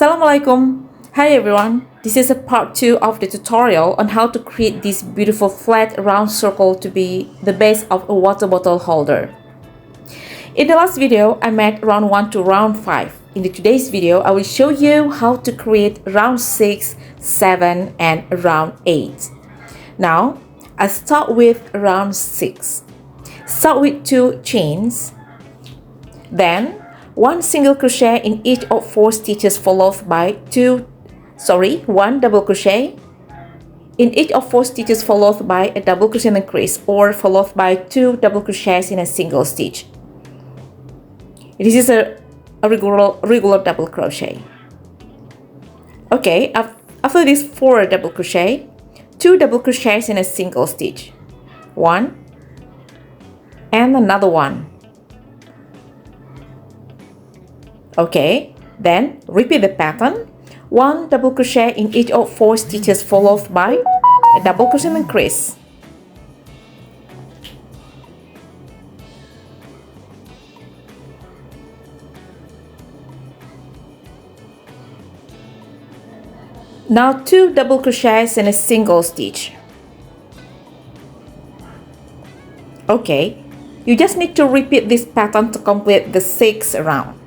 Assalamualaikum. Hi everyone. This is a part 2 of the tutorial on how to create this beautiful flat round circle to be the base of a water bottle holder. In the last video, I made round 1 to round 5. In today's video, I will show you how to create round 6, 7 and round 8. Now, I start with round 6. Start with 2 chains. Then, 1 single crochet in each of 4 stitches followed by 1 double crochet in each of 4 stitches followed by a double crochet increase or followed by 2 double crochets in a single stitch. This is a regular double crochet. Okay, after this 4 double crochet, 2 double crochets in a single stitch. 1 and another one. Okay, then repeat the pattern. 1 double crochet in each of 4 stitches followed by a double crochet increase. Now 2 double crochets in a single stitch. Okay, you just need to repeat this pattern to complete the 6th round.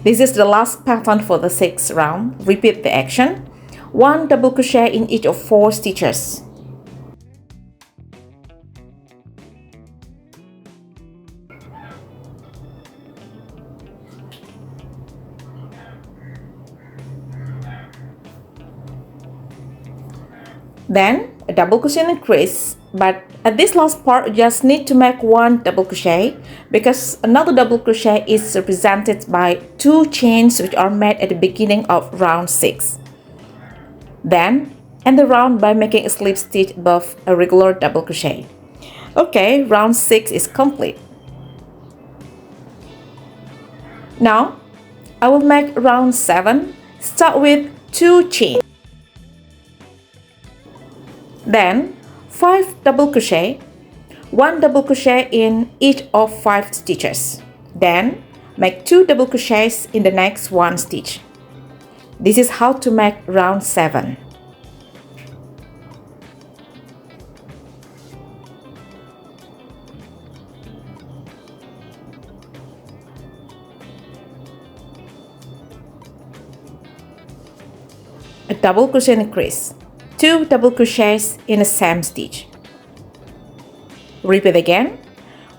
This is the last pattern for the 6th round. Repeat the action. 1 double crochet in each of 4 stitches. Then a double crochet increase, but at this last part you just need to make 1 double crochet because another double crochet is represented by 2 chains which are made at the beginning of round 6. Then end the round by making a slip stitch above a regular double crochet. Okay, round 6 is complete. Now I will make round 7. Start with 2 chains. Then 5 double crochet, 1 double crochet in each of 5 stitches. Then make 2 double crochets in the next 1 stitch. This is how to make round 7. A double crochet increase. 2 double crochets in the same stitch. Repeat again.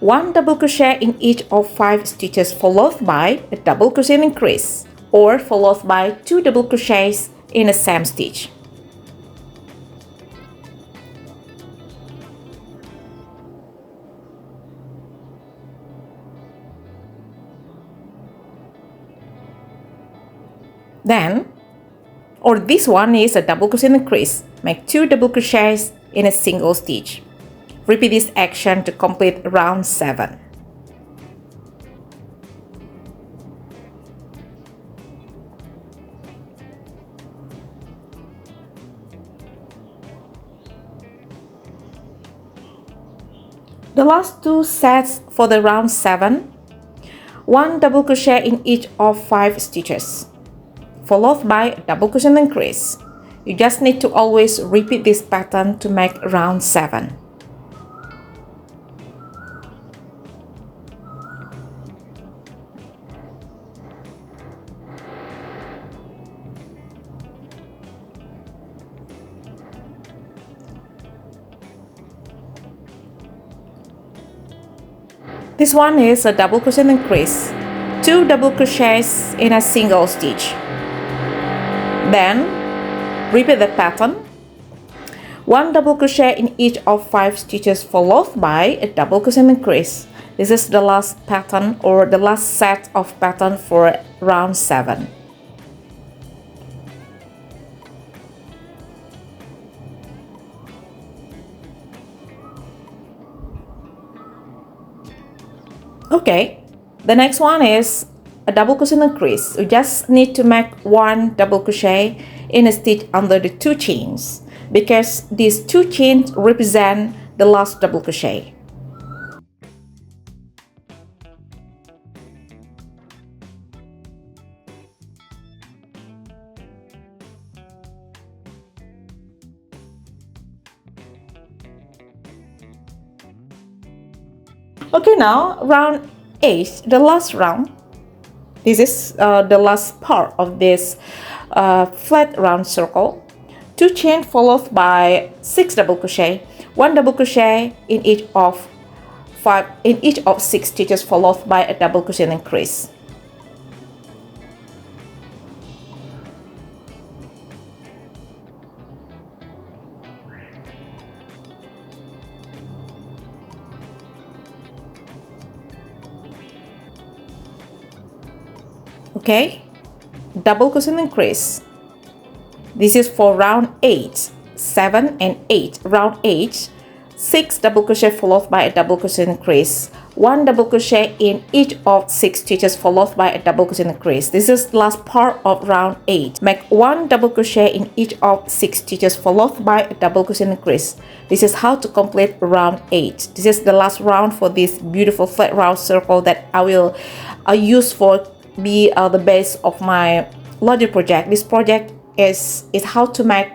1 double crochet in each of 5 stitches followed by a double crochet increase or followed by 2 double crochets in the same stitch. This one is a double crochet increase. Make 2 double crochets in a single stitch. Repeat this action to complete round 7. The last 2 sets for the round 7. 1 double crochet in each of 5 stitches, followed by a double crochet increase. You just need to always repeat this pattern to make round 7. This one is a double crochet increase. 2 double crochets in a single stitch. Then repeat the pattern. 1 double crochet in each of 5 stitches followed by a double crochet increase. This is the last pattern or the last set of pattern for round 7. Okay, the next one is a double crochet increase. You just need to make 1 double crochet in a stitch under the 2 chains because these 2 chains represent the last double crochet. Okay, now round 8, the last round. This is the last part of this flat round circle. 2 chain followed by 6 double crochet, 1 double crochet in each of 6 stitches followed by a double crochet increase. Okay, double crochet increase. This is for round 8, 7 and 8. Round 8, 6 double crochet followed by a double crochet increase, 1 double crochet in each of 6 stitches followed by a double crochet increase. This is the last part of round 8. Make 1 double crochet in each of 6 stitches followed by a double crochet increase. This is how to complete round 8. This is the last round for this beautiful flat round circle that I will use for be the base of my larger project. This project is how to make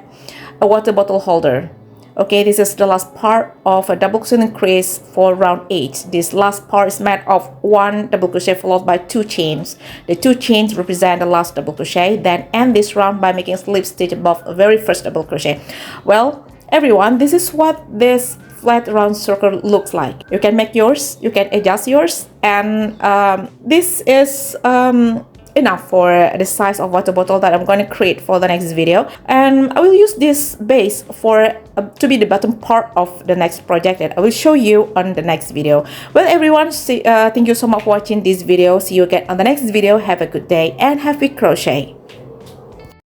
a water bottle holder. Okay, this is the last part of a double crochet increase for round 8. This last part is made of 1 double crochet followed by 2 chains. The 2 chains represent the last double crochet. Then end this round by making a slip stitch above the very first double crochet. Well, everyone, this is what this flat round circle looks like. You can make yours, you can adjust yours, and this is enough for the size of water bottle that I'm going to create for the next video. And I will use this base for to be the bottom part of the next project that I will show you on the next video. Well, everyone, thank you so much for watching this video. See you again on the next video. Have a good day and happy crochet.